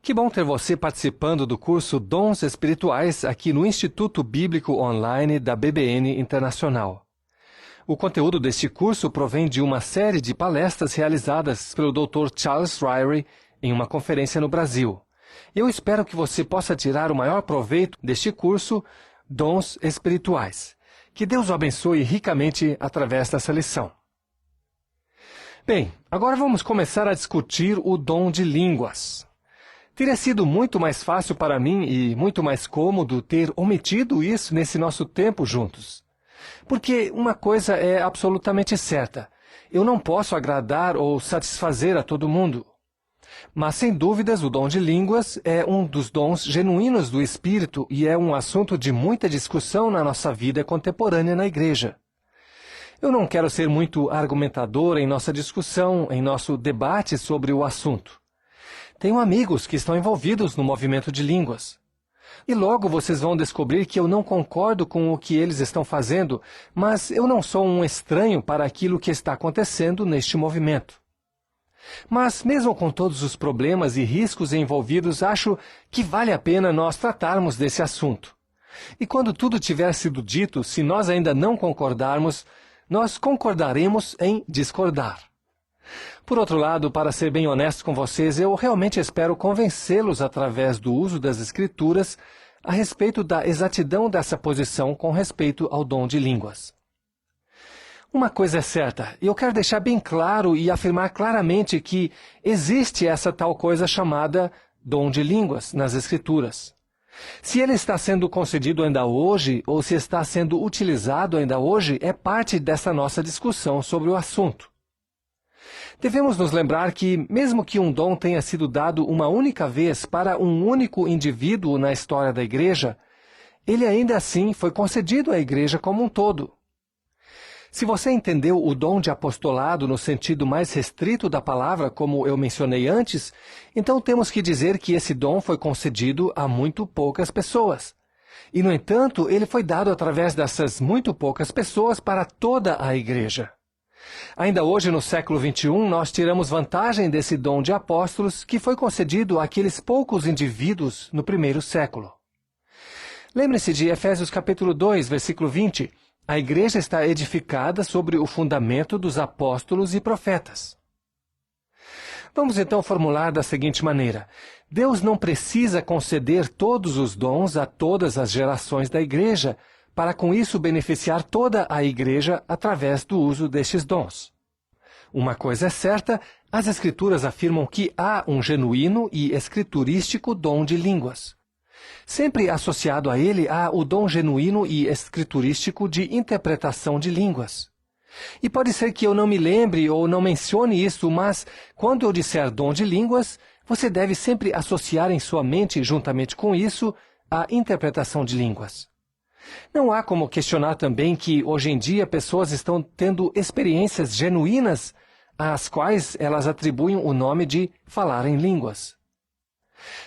Que bom ter você participando do curso Dons Espirituais aqui no Instituto Bíblico Online da BBN Internacional. O conteúdo deste curso provém de uma série de palestras realizadas pelo Dr. Charles Ryrie em uma conferência no Brasil. Eu espero que você possa tirar o maior proveito deste curso Dons Espirituais. Que Deus o abençoe ricamente através dessa lição. Bem, agora vamos começar a discutir o dom de línguas. Teria sido muito mais fácil para mim e muito mais cômodo ter omitido isso nesse nosso tempo juntos. Porque uma coisa é absolutamente certa: eu não posso agradar ou satisfazer a todo mundo. Mas, sem dúvidas, o dom de línguas é um dos dons genuínos do Espírito e é um assunto de muita discussão na nossa vida contemporânea na igreja. Eu não quero ser muito argumentador em nossa discussão, em nosso debate sobre o assunto. Tenho amigos que estão envolvidos no movimento de línguas. E logo vocês vão descobrir que eu não concordo com o que eles estão fazendo, mas eu não sou um estranho para aquilo que está acontecendo neste movimento. Mas, mesmo com todos os problemas e riscos envolvidos, acho que vale a pena nós tratarmos desse assunto. E quando tudo tiver sido dito, se nós ainda não concordarmos, nós concordaremos em discordar. Por outro lado, para ser bem honesto com vocês, eu realmente espero convencê-los através do uso das Escrituras a respeito da exatidão dessa posição com respeito ao dom de línguas. Uma coisa é certa, eu quero deixar bem claro e afirmar claramente que existe essa tal coisa chamada dom de línguas nas Escrituras. Se ele está sendo concedido ainda hoje, ou se está sendo utilizado ainda hoje, é parte dessa nossa discussão sobre o assunto. Devemos nos lembrar que, mesmo que um dom tenha sido dado uma única vez para um único indivíduo na história da igreja, ele ainda assim foi concedido à igreja como um todo. Se você entendeu o dom de apostolado no sentido mais restrito da palavra, como eu mencionei antes, então temos que dizer que esse dom foi concedido a muito poucas pessoas. E, no entanto, ele foi dado através dessas muito poucas pessoas para toda a igreja. Ainda hoje, no século XXI, nós tiramos vantagem desse dom de apóstolos que foi concedido àqueles poucos indivíduos no primeiro século. Lembre-se de Efésios capítulo 2, versículo 20. A igreja está edificada sobre o fundamento dos apóstolos e profetas. Vamos então formular da seguinte maneira: Deus não precisa conceder todos os dons a todas as gerações da igreja, para com isso beneficiar toda a igreja através do uso destes dons. Uma coisa é certa, as Escrituras afirmam que há um genuíno e escriturístico dom de línguas. Sempre associado a ele há o dom genuíno e escriturístico de interpretação de línguas. E pode ser que eu não me lembre ou não mencione isso, mas quando eu disser dom de línguas, você deve sempre associar em sua mente, juntamente com isso, a interpretação de línguas. Não há como questionar também que, hoje em dia, pessoas estão tendo experiências genuínas, às quais elas atribuem o nome de falar em línguas.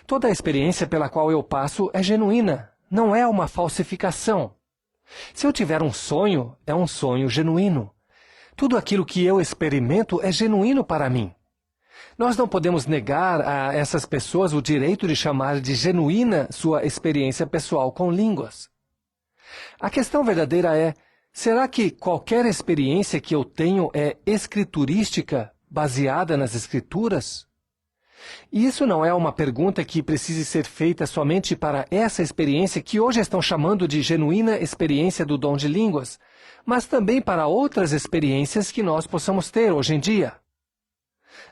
Toda a experiência pela qual eu passo é genuína, não é uma falsificação. Se eu tiver um sonho, é um sonho genuíno. Tudo aquilo que eu experimento é genuíno para mim. Nós não podemos negar a essas pessoas o direito de chamar de genuína sua experiência pessoal com línguas. A questão verdadeira é: será que qualquer experiência que eu tenho é escriturística, baseada nas Escrituras? E isso não é uma pergunta que precise ser feita somente para essa experiência que hoje estão chamando de genuína experiência do dom de línguas, mas também para outras experiências que nós possamos ter hoje em dia.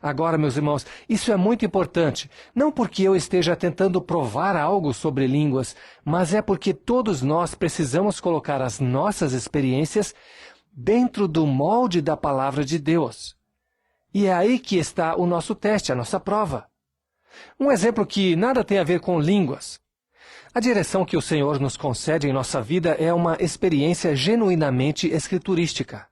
Agora, meus irmãos, isso é muito importante, não porque eu esteja tentando provar algo sobre línguas, mas é porque todos nós precisamos colocar as nossas experiências dentro do molde da palavra de Deus. E é aí que está o nosso teste, a nossa prova. Um exemplo que nada tem a ver com línguas. A direção que o Senhor nos concede em nossa vida é uma experiência genuinamente escriturística.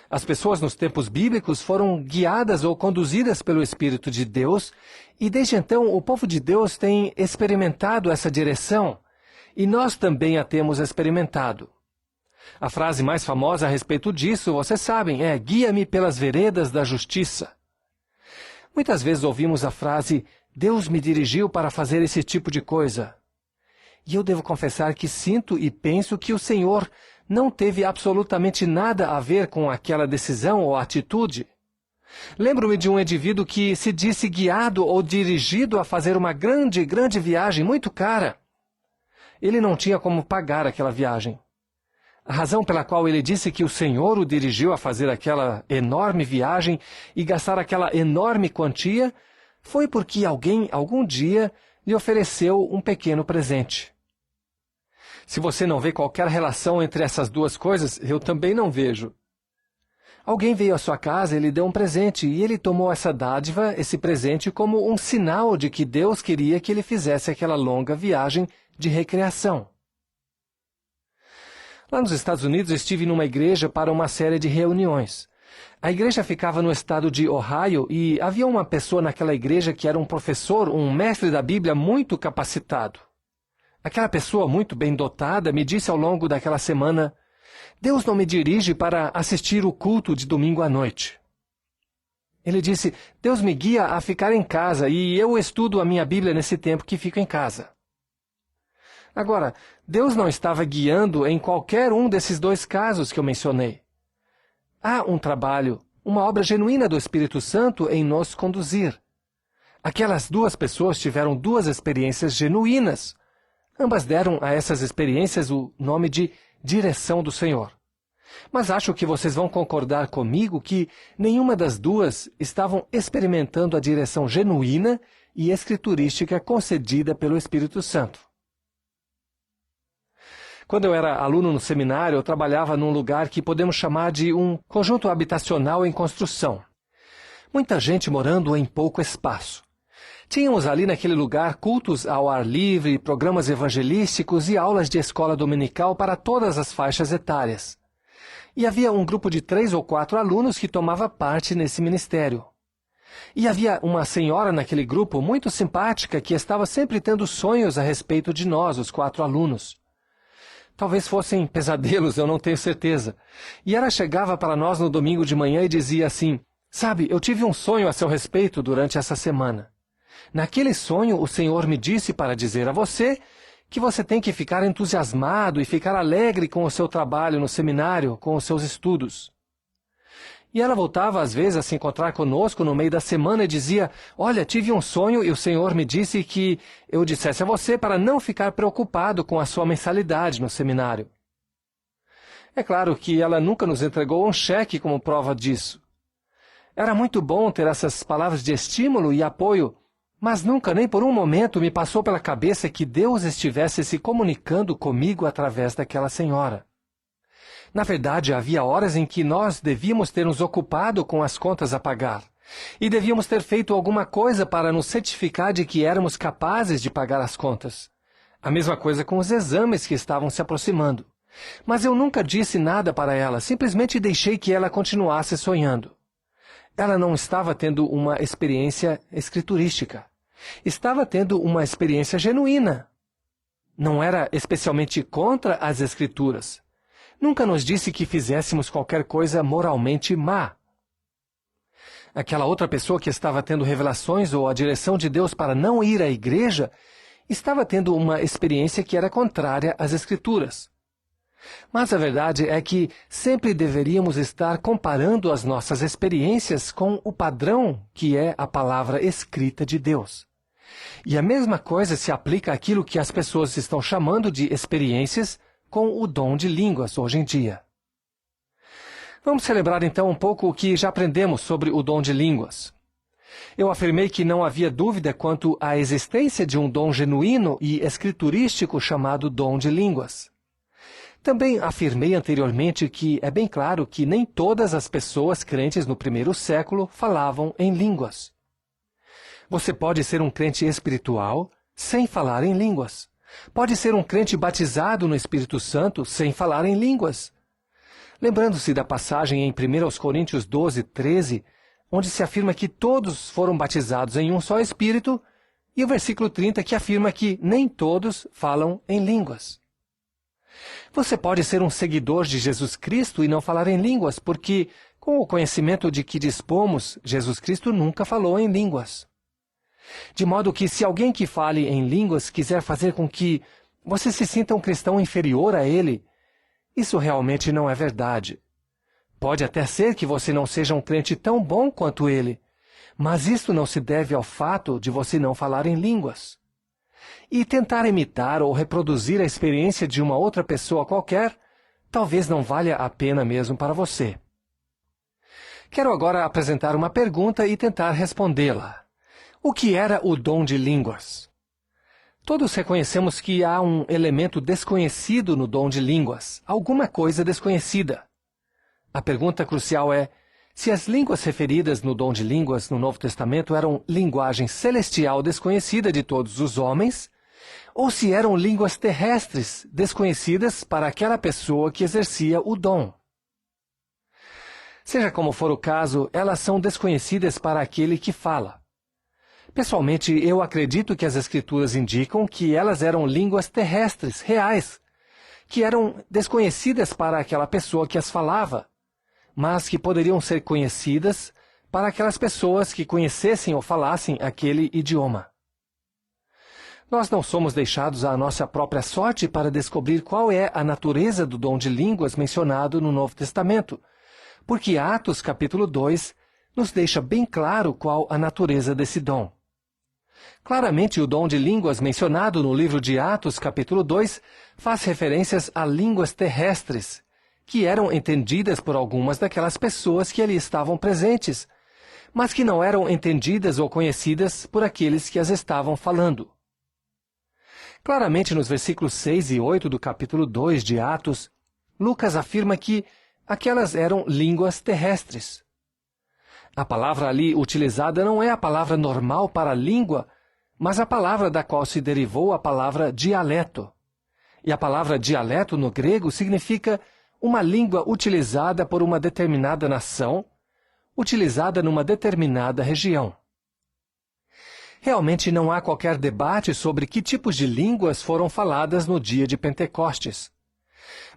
As pessoas nos tempos bíblicos foram guiadas ou conduzidas pelo Espírito de Deus, e desde então o povo de Deus tem experimentado essa direção, e nós também a temos experimentado. A frase mais famosa a respeito disso, vocês sabem, é: guia-me pelas veredas da justiça. Muitas vezes ouvimos a frase: Deus me dirigiu para fazer esse tipo de coisa. E eu devo confessar que sinto e penso que o Senhor não teve absolutamente nada a ver com aquela decisão ou atitude. Lembro-me de um indivíduo que se disse guiado ou dirigido a fazer uma grande viagem muito cara. Ele não tinha como pagar aquela viagem. A razão pela qual ele disse que o Senhor o dirigiu a fazer aquela enorme viagem e gastar aquela enorme quantia foi porque alguém, algum dia, lhe ofereceu um pequeno presente. Se você não vê qualquer relação entre essas duas coisas, eu também não vejo. Alguém veio à sua casa e lhe deu um presente, e ele tomou essa dádiva, esse presente, como um sinal de que Deus queria que ele fizesse aquela longa viagem de recreação. Lá nos Estados Unidos, eu estive numa igreja para uma série de reuniões. A igreja ficava no estado de Ohio e havia uma pessoa naquela igreja que era um professor, um mestre da Bíblia muito capacitado. Aquela pessoa muito bem dotada me disse ao longo daquela semana: Deus não me dirige para assistir o culto de domingo à noite. Ele disse: Deus me guia a ficar em casa e eu estudo a minha Bíblia nesse tempo que fico em casa. Agora, Deus não estava guiando em qualquer um desses dois casos que eu mencionei. Há um trabalho, uma obra genuína do Espírito Santo em nos conduzir. Aquelas duas pessoas tiveram duas experiências genuínas. Ambas deram a essas experiências o nome de direção do Senhor. Mas acho que vocês vão concordar comigo que nenhuma das duas estavam experimentando a direção genuína e escriturística concedida pelo Espírito Santo. Quando eu era aluno no seminário, eu trabalhava num lugar que podemos chamar de um conjunto habitacional em construção. Muita gente morando em pouco espaço. Tínhamos ali naquele lugar cultos ao ar livre, programas evangelísticos e aulas de escola dominical para todas as faixas etárias. E havia um grupo de 3 ou 4 alunos que tomava parte nesse ministério. E havia uma senhora naquele grupo muito simpática que estava sempre tendo sonhos a respeito de nós, os 4 alunos. Talvez fossem pesadelos, eu não tenho certeza. E ela chegava para nós no domingo de manhã e dizia assim: Sabe, eu tive um sonho a seu respeito durante essa semana. Naquele sonho, o Senhor me disse para dizer a você que você tem que ficar entusiasmado e ficar alegre com o seu trabalho no seminário, com os seus estudos. E ela voltava às vezes a se encontrar conosco no meio da semana e dizia: Olha, tive um sonho e o Senhor me disse que eu dissesse a você para não ficar preocupado com a sua mensalidade no seminário. É claro que ela nunca nos entregou um cheque como prova disso. Era muito bom ter essas palavras de estímulo e apoio, mas nunca, nem por um momento, me passou pela cabeça que Deus estivesse se comunicando comigo através daquela senhora. Na verdade, havia horas em que nós devíamos ter nos ocupado com as contas a pagar, e devíamos ter feito alguma coisa para nos certificar de que éramos capazes de pagar as contas. A mesma coisa com os exames que estavam se aproximando. Mas eu nunca disse nada para ela, simplesmente deixei que ela continuasse sonhando. Ela não estava tendo uma experiência escriturística. Estava tendo uma experiência genuína. Não era especialmente contra as Escrituras. Nunca nos disse que fizéssemos qualquer coisa moralmente má. Aquela outra pessoa que estava tendo revelações ou a direção de Deus para não ir à igreja, estava tendo uma experiência que era contrária às Escrituras. Mas a verdade é que sempre deveríamos estar comparando as nossas experiências com o padrão que é a palavra escrita de Deus. E a mesma coisa se aplica àquilo que as pessoas estão chamando de experiências com o dom de línguas hoje em dia. Vamos celebrar então um pouco o que já aprendemos sobre o dom de línguas. Eu afirmei que não havia dúvida quanto à existência de um dom genuíno e escriturístico chamado dom de línguas. Também afirmei anteriormente que é bem claro que nem todas as pessoas crentes no primeiro século falavam em línguas. Você pode ser um crente espiritual sem falar em línguas. Pode ser um crente batizado no Espírito Santo sem falar em línguas. Lembrando-se da passagem em 1 Coríntios 12, 13, onde se afirma que todos foram batizados em um só Espírito, e o versículo 30 que afirma que nem todos falam em línguas. Você pode ser um seguidor de Jesus Cristo e não falar em línguas, porque, com o conhecimento de que dispomos, Jesus Cristo nunca falou em línguas. De modo que se alguém que fale em línguas quiser fazer com que você se sinta um cristão inferior a ele, isso realmente não é verdade. Pode até ser que você não seja um crente tão bom quanto ele, mas isto não se deve ao fato de você não falar em línguas. E tentar imitar ou reproduzir a experiência de uma outra pessoa qualquer, talvez não valha a pena mesmo para você. Quero agora apresentar uma pergunta e tentar respondê-la. O que era o dom de línguas? Todos reconhecemos que há um elemento desconhecido no dom de línguas, alguma coisa desconhecida. A pergunta crucial é se as línguas referidas no dom de línguas no Novo Testamento eram linguagem celestial desconhecida de todos os homens, ou se eram línguas terrestres desconhecidas para aquela pessoa que exercia o dom. Seja como for o caso, elas são desconhecidas para aquele que fala. Pessoalmente, eu acredito que as Escrituras indicam que elas eram línguas terrestres, reais, que eram desconhecidas para aquela pessoa que as falava, mas que poderiam ser conhecidas para aquelas pessoas que conhecessem ou falassem aquele idioma. Nós não somos deixados à nossa própria sorte para descobrir qual é a natureza do dom de línguas mencionado no Novo Testamento, porque Atos capítulo 2 nos deixa bem claro qual a natureza desse dom. Claramente, o dom de línguas mencionado no livro de Atos capítulo 2 faz referências a línguas terrestres, que eram entendidas por algumas daquelas pessoas que ali estavam presentes, mas que não eram entendidas ou conhecidas por aqueles que as estavam falando. Claramente, nos versículos 6 e 8 do capítulo 2 de Atos, Lucas afirma que aquelas eram línguas terrestres. A palavra ali utilizada não é a palavra normal para língua, mas a palavra da qual se derivou a palavra dialeto. E a palavra dialeto no grego significa uma língua utilizada por uma determinada nação, utilizada numa determinada região. Realmente não há qualquer debate sobre que tipos de línguas foram faladas no dia de Pentecostes.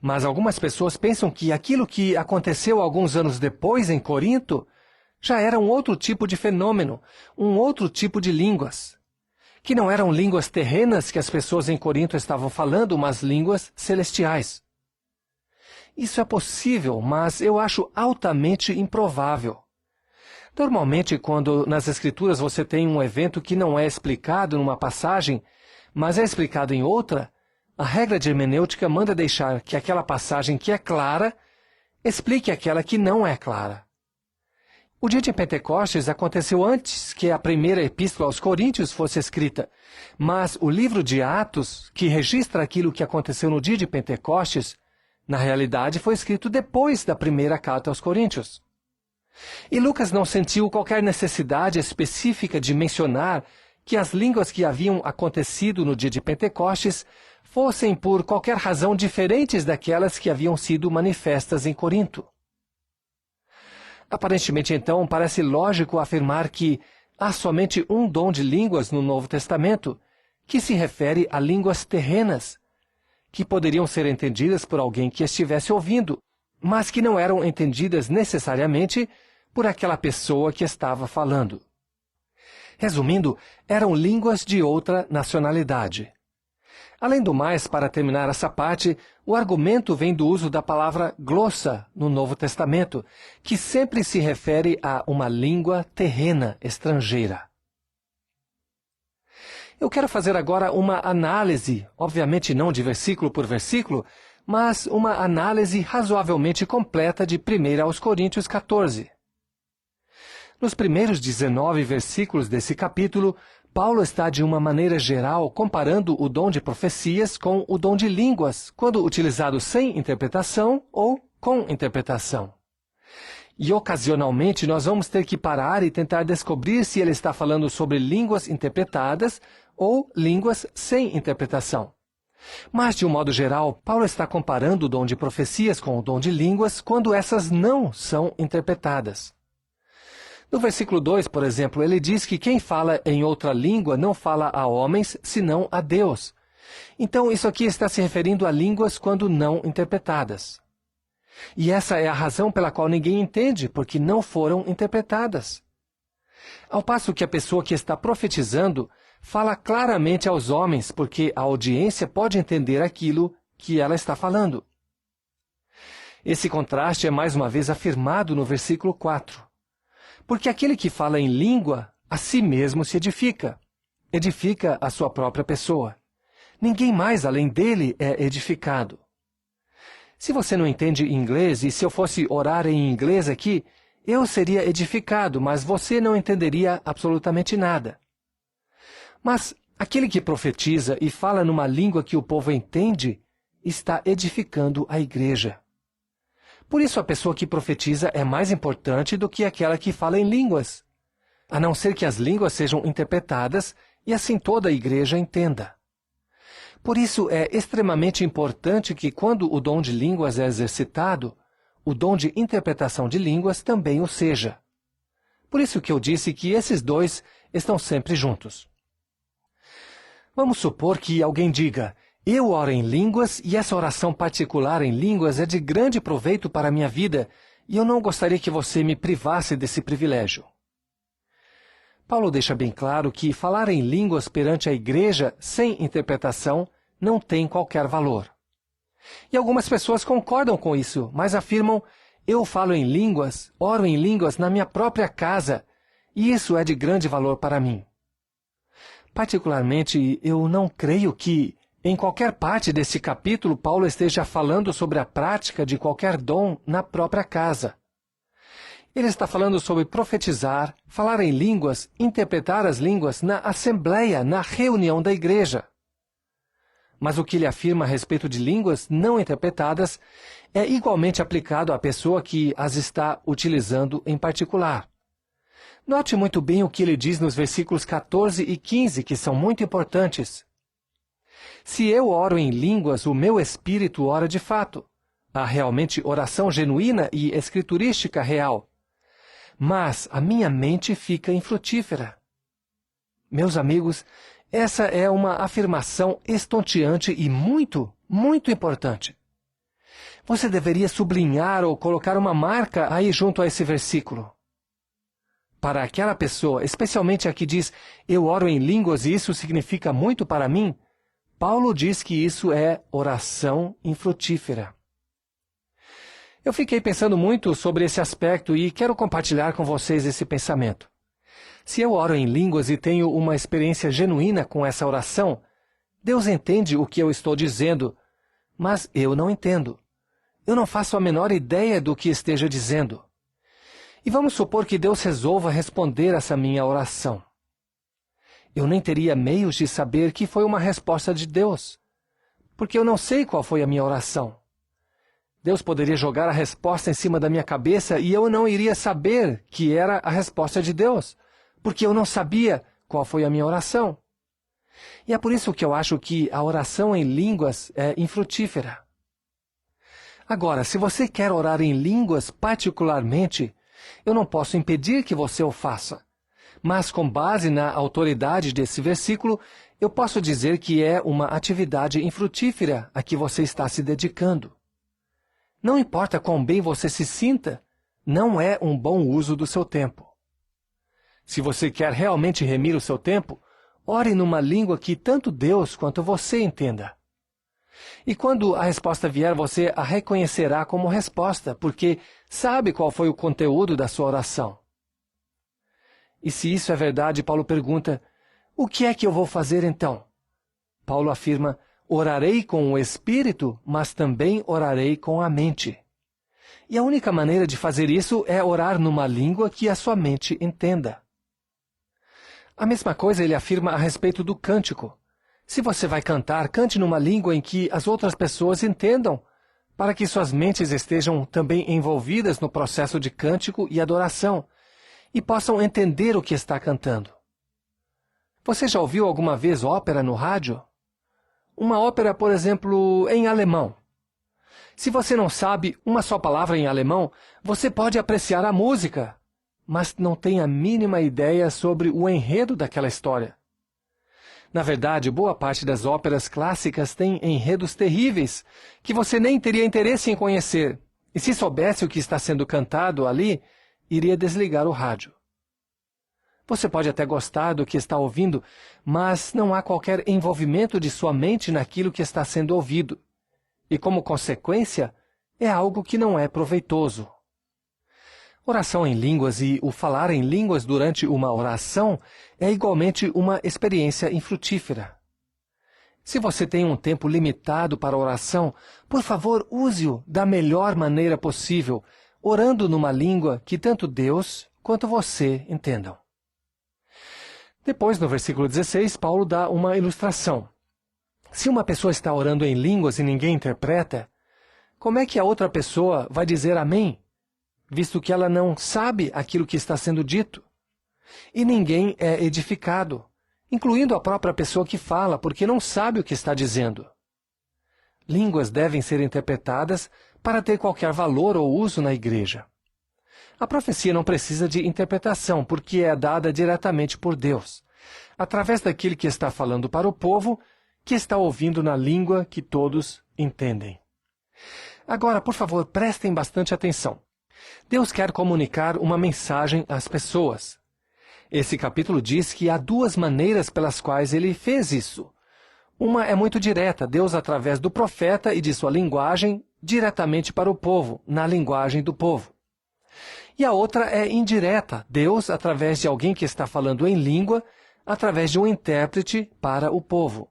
Mas algumas pessoas pensam que aquilo que aconteceu alguns anos depois em Corinto já era um outro tipo de fenômeno, um outro tipo de línguas, que não eram línguas terrenas que as pessoas em Corinto estavam falando, mas línguas celestiais. Isso é possível, mas eu acho altamente improvável. Normalmente, quando nas Escrituras você tem um evento que não é explicado numa passagem, mas é explicado em outra, a regra de hermenêutica manda deixar que aquela passagem que é clara explique aquela que não é clara. O dia de Pentecostes aconteceu antes que a primeira epístola aos Coríntios fosse escrita, mas o livro de Atos, que registra aquilo que aconteceu no dia de Pentecostes, na realidade foi escrito depois da primeira carta aos Coríntios. E Lucas não sentiu qualquer necessidade específica de mencionar que as línguas que haviam acontecido no dia de Pentecostes fossem por qualquer razão diferentes daquelas que haviam sido manifestas em Corinto. Aparentemente, então, parece lógico afirmar que há somente um dom de línguas no Novo Testamento, que se refere a línguas terrenas, que poderiam ser entendidas por alguém que estivesse ouvindo, mas que não eram entendidas necessariamente por aquela pessoa que estava falando. Resumindo, eram línguas de outra nacionalidade. Além do mais, para terminar essa parte, o argumento vem do uso da palavra glossa no Novo Testamento, que sempre se refere a uma língua terrena estrangeira. Eu quero fazer agora uma análise, obviamente não de versículo por versículo, mas uma análise razoavelmente completa de 1 aos Coríntios 14. Nos primeiros 19 versículos desse capítulo, Paulo está de uma maneira geral comparando o dom de profecias com o dom de línguas, quando utilizado sem interpretação ou com interpretação. E ocasionalmente nós vamos ter que parar e tentar descobrir se ele está falando sobre línguas interpretadas ou línguas sem interpretação. Mas, de um modo geral, Paulo está comparando o dom de profecias com o dom de línguas quando essas não são interpretadas. No versículo 2, por exemplo, ele diz que quem fala em outra língua não fala a homens, senão a Deus. Então, isso aqui está se referindo a línguas quando não interpretadas. E essa é a razão pela qual ninguém entende, porque não foram interpretadas. Ao passo que a pessoa que está profetizando fala claramente aos homens, porque a audiência pode entender aquilo que ela está falando. Esse contraste é mais uma vez afirmado no versículo 4. Porque aquele que fala em língua, a si mesmo se edifica. Edifica a sua própria pessoa. Ninguém mais além dele é edificado. Se você não entende inglês, e se eu fosse orar em inglês aqui, eu seria edificado, mas você não entenderia absolutamente nada. Mas aquele que profetiza e fala numa língua que o povo entende, está edificando a igreja. Por isso a pessoa que profetiza é mais importante do que aquela que fala em línguas, a não ser que as línguas sejam interpretadas e assim toda a igreja entenda. Por isso é extremamente importante que quando o dom de línguas é exercitado, o dom de interpretação de línguas também o seja. Por isso que eu disse que esses dois estão sempre juntos. Vamos supor que alguém diga: eu oro em línguas e essa oração particular em línguas é de grande proveito para a minha vida e eu não gostaria que você me privasse desse privilégio. Paulo deixa bem claro que falar em línguas perante a igreja sem interpretação não tem qualquer valor. E algumas pessoas concordam com isso, mas afirmam: eu falo em línguas, oro em línguas na minha própria casa, e isso é de grande valor para mim. Particularmente, eu não creio que, em qualquer parte desse capítulo, Paulo esteja falando sobre a prática de qualquer dom na própria casa. Ele está falando sobre profetizar, falar em línguas, interpretar as línguas na assembleia, na reunião da igreja. Mas o que ele afirma a respeito de línguas não interpretadas é igualmente aplicado à pessoa que as está utilizando em particular. Note muito bem o que ele diz nos versículos 14 e 15, que são muito importantes. Se eu oro em línguas, o meu espírito ora de fato. Há realmente oração genuína e escriturística real. Mas a minha mente fica infrutífera. Meus amigos, essa é uma afirmação estonteante e muito, muito importante. Você deveria sublinhar ou colocar uma marca aí junto a esse versículo. Para aquela pessoa, especialmente a que diz: eu oro em línguas e isso significa muito para mim, Paulo diz que isso é oração infrutífera. Eu fiquei pensando muito sobre esse aspecto e quero compartilhar com vocês esse pensamento. Se eu oro em línguas e tenho uma experiência genuína com essa oração, Deus entende o que eu estou dizendo, mas eu não entendo. Eu não faço a menor ideia do que esteja dizendo. E vamos supor que Deus resolva responder essa minha oração. Eu nem teria meios de saber que foi uma resposta de Deus, porque eu não sei qual foi a minha oração. Deus poderia jogar a resposta em cima da minha cabeça e eu não iria saber que era a resposta de Deus, porque eu não sabia qual foi a minha oração. E é por isso que eu acho que a oração em línguas é infrutífera. Agora, se você quer orar em línguas particularmente, eu não posso impedir que você o faça. Mas com base na autoridade desse versículo, eu posso dizer que é uma atividade infrutífera a que você está se dedicando. Não importa quão bem você se sinta, não é um bom uso do seu tempo. Se você quer realmente remir o seu tempo, ore numa língua que tanto Deus quanto você entenda. E quando a resposta vier, você a reconhecerá como resposta, porque sabe qual foi o conteúdo da sua oração. E se isso é verdade, Paulo pergunta: o que é que eu vou fazer então? Paulo afirma: orarei com o espírito, mas também orarei com a mente. E a única maneira de fazer isso é orar numa língua que a sua mente entenda. A mesma coisa ele afirma a respeito do cântico. Se você vai cantar, cante numa língua em que as outras pessoas entendam, para que suas mentes estejam também envolvidas no processo de cântico e adoração, e possam entender o que está cantando. Você já ouviu alguma vez ópera no rádio? Uma ópera, por exemplo, em alemão. Se você não sabe uma só palavra em alemão, você pode apreciar a música, mas não tem a mínima ideia sobre o enredo daquela história. Na verdade, boa parte das óperas clássicas tem enredos terríveis que você nem teria interesse em conhecer, e se soubesse o que está sendo cantado ali, iria desligar o rádio. Você pode até gostar do que está ouvindo, mas não há qualquer envolvimento de sua mente naquilo que está sendo ouvido. E, como consequência, é algo que não é proveitoso. Oração em línguas e o falar em línguas durante uma oração é igualmente uma experiência infrutífera. Se você tem um tempo limitado para oração, por favor, use-o da melhor maneira possível, orando numa língua que tanto Deus quanto você entendam. Depois, no versículo 16, Paulo dá uma ilustração. Se uma pessoa está orando em línguas e ninguém interpreta, como é que a outra pessoa vai dizer amém, visto que ela não sabe aquilo que está sendo dito? E ninguém é edificado, incluindo a própria pessoa que fala, porque não sabe o que está dizendo. Línguas devem ser interpretadas para ter qualquer valor ou uso na igreja. A profecia não precisa de interpretação, porque é dada diretamente por Deus, através daquele que está falando para o povo, que está ouvindo na língua que todos entendem. Agora, por favor, prestem bastante atenção. Deus quer comunicar uma mensagem às pessoas. Esse capítulo diz que há duas maneiras pelas quais ele fez isso. Uma é muito direta, Deus através do profeta e de sua linguagem, diretamente para o povo, na linguagem do povo. E a outra é indireta, Deus através de alguém que está falando em língua, através de um intérprete para o povo.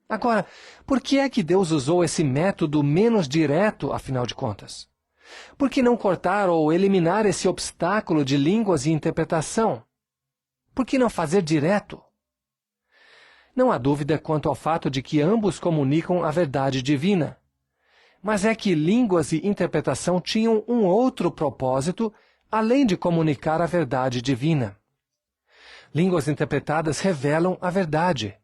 Agora, por que é que Deus usou esse método menos direto, afinal de contas? Por que não cortar ou eliminar esse obstáculo de línguas e interpretação? Por que não fazer direto? Não há dúvida quanto ao fato de que ambos comunicam a verdade divina. Mas é que línguas e interpretação tinham um outro propósito, além de comunicar a verdade divina. Línguas interpretadas revelam a verdade,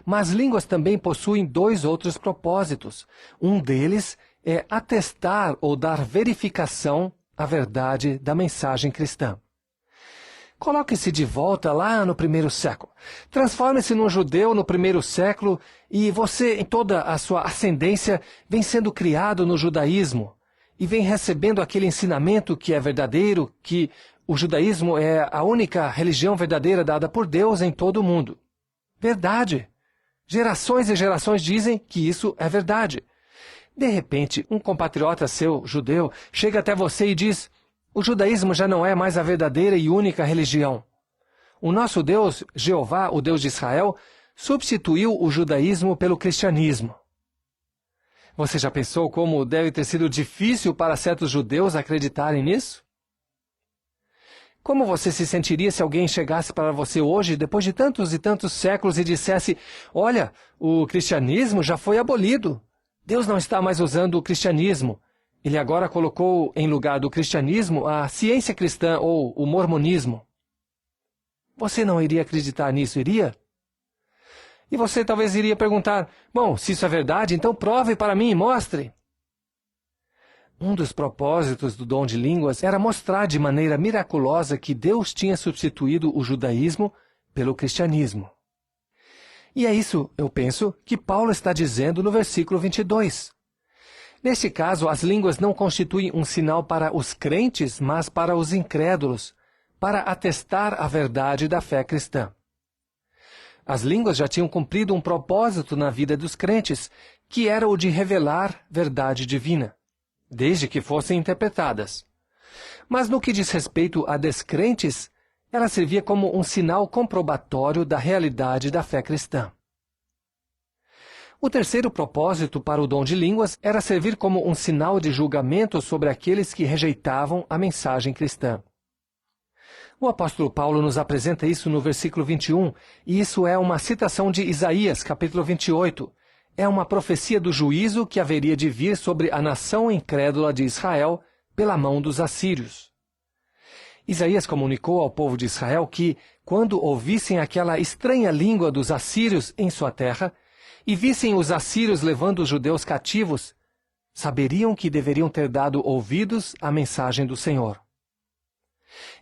mas línguas também possuem dois outros propósitos. Um deles é atestar ou dar verificação à verdade da mensagem cristã. Coloque-se de volta lá no primeiro século. Transforme-se num judeu no primeiro século e você, em toda a sua ascendência, vem sendo criado no judaísmo e vem recebendo aquele ensinamento que é verdadeiro, que o judaísmo é a única religião verdadeira dada por Deus em todo o mundo. Verdade! Gerações e gerações dizem que isso é verdade. De repente, um compatriota seu, judeu, chega até você e diz: o judaísmo já não é mais a verdadeira e única religião. O nosso Deus, Jeová, o Deus de Israel, substituiu o judaísmo pelo cristianismo. Você já pensou como deve ter sido difícil para certos judeus acreditarem nisso? Como você se sentiria se alguém chegasse para você hoje, depois de tantos e tantos séculos, e dissesse: olha, o cristianismo já foi abolido. Deus não está mais usando o cristianismo. Ele agora colocou em lugar do cristianismo a ciência cristã ou o mormonismo. Você não iria acreditar nisso, iria? E você talvez iria perguntar: bom, se isso é verdade, então prove para mim e mostre. Um dos propósitos do dom de línguas era mostrar de maneira miraculosa que Deus tinha substituído o judaísmo pelo cristianismo. E é isso, eu penso, que Paulo está dizendo no versículo 22. Neste caso, as línguas não constituem um sinal para os crentes, mas para os incrédulos, para atestar a verdade da fé cristã. As línguas já tinham cumprido um propósito na vida dos crentes, que era o de revelar verdade divina, desde que fossem interpretadas. Mas no que diz respeito a descrentes, ela servia como um sinal comprobatório da realidade da fé cristã. O terceiro propósito para o dom de línguas era servir como um sinal de julgamento sobre aqueles que rejeitavam a mensagem cristã. O apóstolo Paulo nos apresenta isso no versículo 21, e isso é uma citação de Isaías, capítulo 28. É uma profecia do juízo que haveria de vir sobre a nação incrédula de Israel pela mão dos assírios. Isaías comunicou ao povo de Israel que, quando ouvissem aquela estranha língua dos assírios em sua terra, e vissem os assírios levando os judeus cativos, saberiam que deveriam ter dado ouvidos à mensagem do Senhor.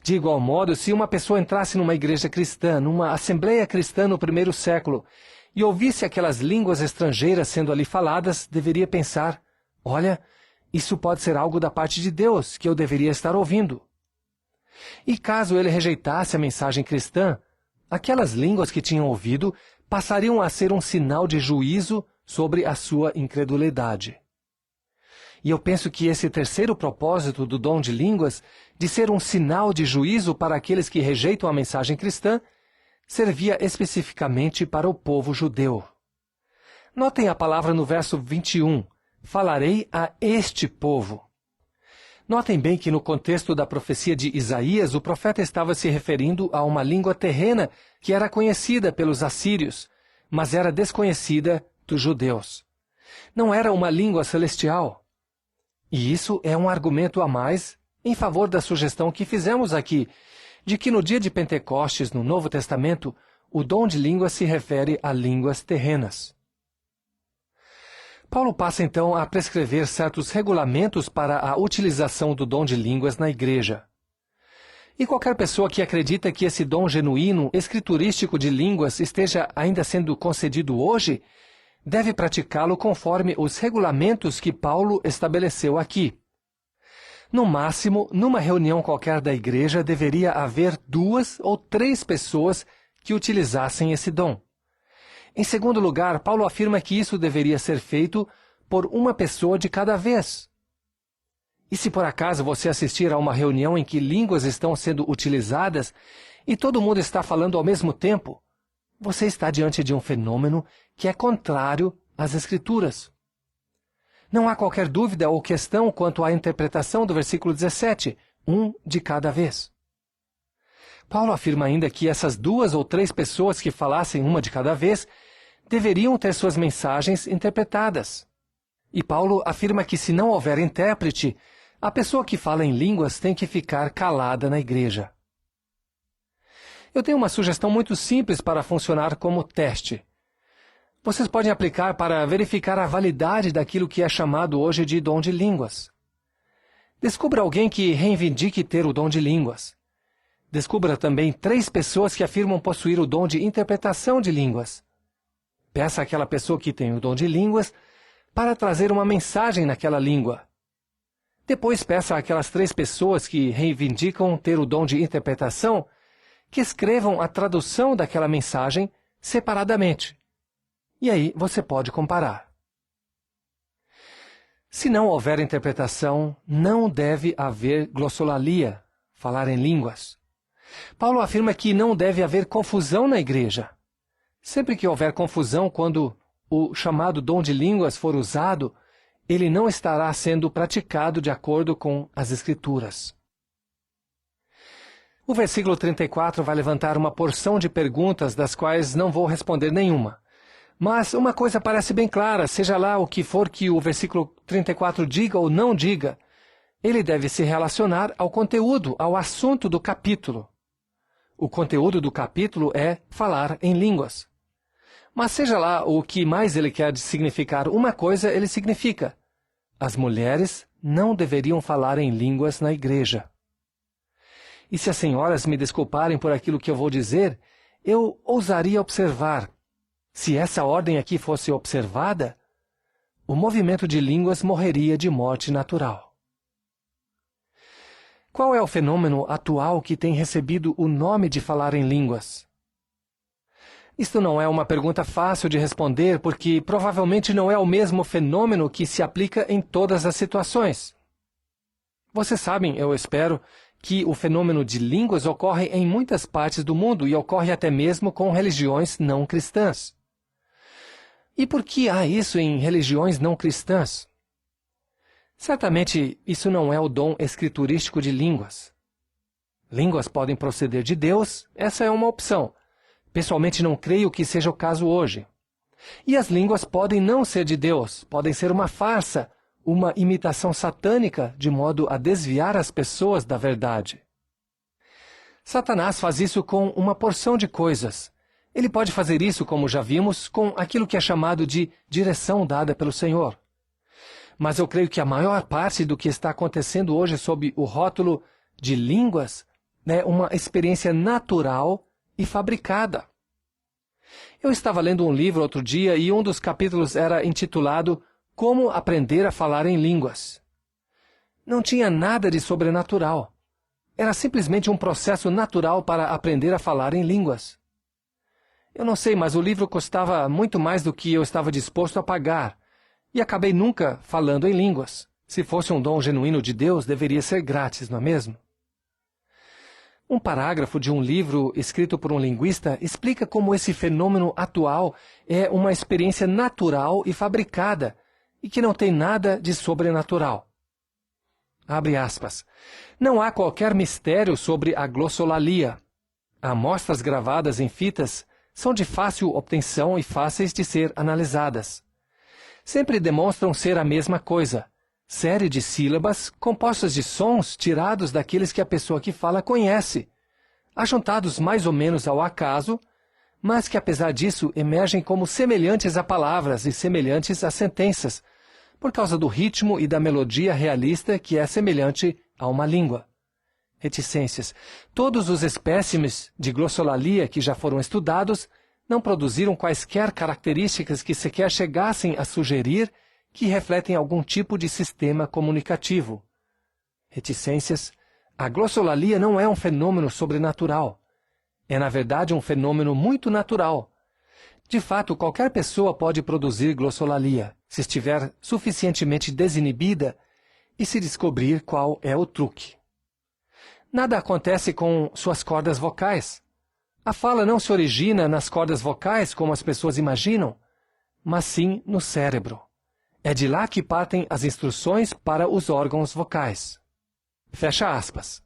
De igual modo, se uma pessoa entrasse numa igreja cristã, numa assembleia cristã no primeiro século, e ouvisse aquelas línguas estrangeiras sendo ali faladas, deveria pensar: olha, isso pode ser algo da parte de Deus, que eu deveria estar ouvindo. E caso ele rejeitasse a mensagem cristã, aquelas línguas que tinham ouvido passariam a ser um sinal de juízo sobre a sua incredulidade. E eu penso que esse terceiro propósito do dom de línguas, de ser um sinal de juízo para aqueles que rejeitam a mensagem cristã, servia especificamente para o povo judeu. Notem a palavra no verso 21, falarei a este povo. Notem bem que no contexto da profecia de Isaías, o profeta estava se referindo a uma língua terrena que era conhecida pelos assírios, mas era desconhecida dos judeus. Não era uma língua celestial. E isso é um argumento a mais em favor da sugestão que fizemos aqui, de que no dia de Pentecostes, no Novo Testamento, o dom de línguas se refere a línguas terrenas. Paulo passa então a prescrever certos regulamentos para a utilização do dom de línguas na igreja. E qualquer pessoa que acredita que esse dom genuíno, escriturístico de línguas esteja ainda sendo concedido hoje, deve praticá-lo conforme os regulamentos que Paulo estabeleceu aqui. No máximo, numa reunião qualquer da igreja, deveria haver 2 ou 3 pessoas que utilizassem esse dom. Em segundo lugar, Paulo afirma que isso deveria ser feito por uma pessoa de cada vez. E se por acaso você assistir a uma reunião em que línguas estão sendo utilizadas e todo mundo está falando ao mesmo tempo, você está diante de um fenômeno que é contrário às Escrituras. Não há qualquer dúvida ou questão quanto à interpretação do versículo 17, um de cada vez. Paulo afirma ainda que essas 2 ou 3 pessoas que falassem uma de cada vez deveriam ter suas mensagens interpretadas. E Paulo afirma que se não houver intérprete, a pessoa que fala em línguas tem que ficar calada na igreja. Eu tenho uma sugestão muito simples para funcionar como teste. Vocês podem aplicar para verificar a validade daquilo que é chamado hoje de dom de línguas. Descubra alguém que reivindique ter o dom de línguas. Descubra também 3 pessoas que afirmam possuir o dom de interpretação de línguas. Peça àquela pessoa que tem o dom de línguas para trazer uma mensagem naquela língua. Depois peça àquelas 3 pessoas que reivindicam ter o dom de interpretação que escrevam a tradução daquela mensagem separadamente. E aí você pode comparar. Se não houver interpretação, não deve haver glossolalia, falar em línguas. Paulo afirma que não deve haver confusão na igreja. Sempre que houver confusão quando o chamado dom de línguas for usado, ele não estará sendo praticado de acordo com as Escrituras. O versículo 34 vai levantar uma porção de perguntas das quais não vou responder nenhuma. Mas uma coisa parece bem clara, seja lá o que for que o versículo 34 diga ou não diga, ele deve se relacionar ao conteúdo, ao assunto do capítulo. O conteúdo do capítulo é falar em línguas. Mas seja lá o que mais ele quer significar uma coisa, ele significa: as mulheres não deveriam falar em línguas na igreja. E se as senhoras me desculparem por aquilo que eu vou dizer, eu ousaria observar. Se essa ordem aqui fosse observada, o movimento de línguas morreria de morte natural. Qual é o fenômeno atual que tem recebido o nome de falar em línguas? Isto não é uma pergunta fácil de responder, porque provavelmente não é o mesmo fenômeno que se aplica em todas as situações. Vocês sabem, eu espero, que o fenômeno de línguas ocorre em muitas partes do mundo e ocorre até mesmo com religiões não cristãs. E por que há isso em religiões não cristãs? Certamente, isso não é o dom escriturístico de línguas. Línguas podem proceder de Deus, essa é uma opção. Pessoalmente, não creio que seja o caso hoje. E as línguas podem não ser de Deus, podem ser uma farsa, uma imitação satânica, de modo a desviar as pessoas da verdade. Satanás faz isso com uma porção de coisas. Ele pode fazer isso, como já vimos, com aquilo que é chamado de direção dada pelo Senhor. Mas eu creio que a maior parte do que está acontecendo hoje sob o rótulo de línguas é uma experiência natural e fabricada. Eu estava lendo um livro outro dia e um dos capítulos era intitulado Como Aprender a Falar em Línguas. Não tinha nada de sobrenatural. Era simplesmente um processo natural para aprender a falar em línguas. Eu não sei, mas o livro custava muito mais do que eu estava disposto a pagar. E acabei nunca falando em línguas. Se fosse um dom genuíno de Deus, deveria ser grátis, não é mesmo? Um parágrafo de um livro escrito por um linguista explica como esse fenômeno atual é uma experiência natural e fabricada e que não tem nada de sobrenatural. Abre aspas. Não há qualquer mistério sobre a glossolalia. Amostras gravadas em fitas são de fácil obtenção e fáceis de ser analisadas. Sempre demonstram ser a mesma coisa. Série de sílabas compostas de sons tirados daqueles que a pessoa que fala conhece, ajuntados mais ou menos ao acaso, mas que apesar disso emergem como semelhantes a palavras e semelhantes a sentenças, por causa do ritmo e da melodia realista que é semelhante a uma língua. Reticências. Todos os espécimes de glossolalia que já foram estudados não produziram quaisquer características que sequer chegassem a sugerir que refletem algum tipo de sistema comunicativo. Reticências. A glossolalia não é um fenômeno sobrenatural. É, na verdade, um fenômeno muito natural. De fato, qualquer pessoa pode produzir glossolalia, se estiver suficientemente desinibida e se descobrir qual é o truque. Nada acontece com suas cordas vocais. A fala não se origina nas cordas vocais como as pessoas imaginam, mas sim no cérebro. É de lá que partem as instruções para os órgãos vocais. Fecha aspas.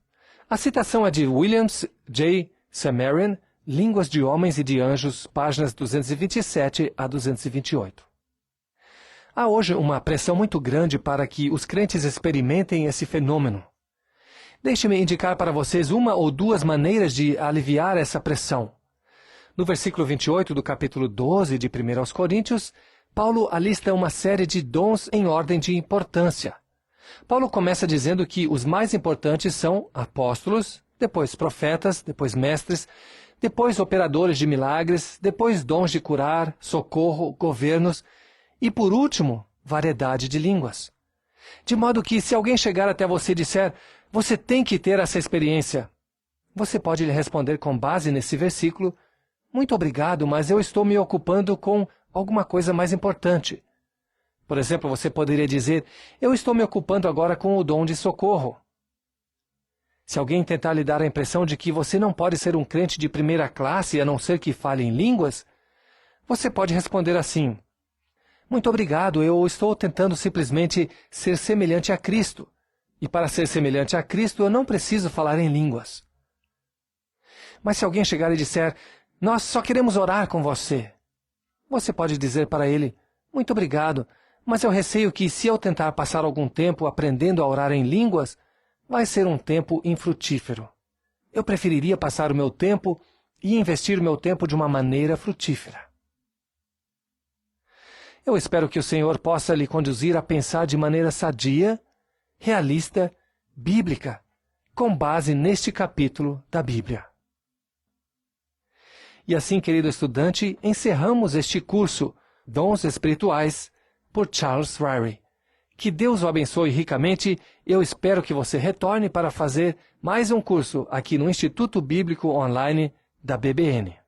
A citação é de Williams J. Samarian, Línguas de Homens e de Anjos, páginas 227 a 228. Há hoje uma pressão muito grande para que os crentes experimentem esse fenômeno. Deixe-me indicar para vocês uma ou duas maneiras de aliviar essa pressão. No versículo 28 do capítulo 12 de 1 aos Coríntios, Paulo alista uma série de dons em ordem de importância. Paulo começa dizendo que os mais importantes são apóstolos, depois profetas, depois mestres, depois operadores de milagres, depois dons de curar, socorro, governos e, por último, variedade de línguas. De modo que, se alguém chegar até você e disser, você tem que ter essa experiência, você pode lhe responder com base nesse versículo, muito obrigado, mas eu estou me ocupando com alguma coisa mais importante. Por exemplo, você poderia dizer, eu estou me ocupando agora com o dom de socorro. Se alguém tentar lhe dar a impressão de que você não pode ser um crente de primeira classe a não ser que fale em línguas, você pode responder assim, muito obrigado, eu estou tentando simplesmente ser semelhante a Cristo. E para ser semelhante a Cristo, eu não preciso falar em línguas. Mas se alguém chegar e disser, nós só queremos orar com você, você pode dizer para ele, muito obrigado, mas eu receio que se eu tentar passar algum tempo aprendendo a orar em línguas, vai ser um tempo infrutífero. Eu preferiria passar o meu tempo e investir o meu tempo de uma maneira frutífera. Eu espero que o Senhor possa lhe conduzir a pensar de maneira sadia, realista, bíblica, com base neste capítulo da Bíblia. E assim, querido estudante, encerramos este curso, Dons Espirituais, por Charles Ryrie. Que Deus o abençoe ricamente. Eu espero que você retorne para fazer mais um curso aqui no Instituto Bíblico Online da BBN.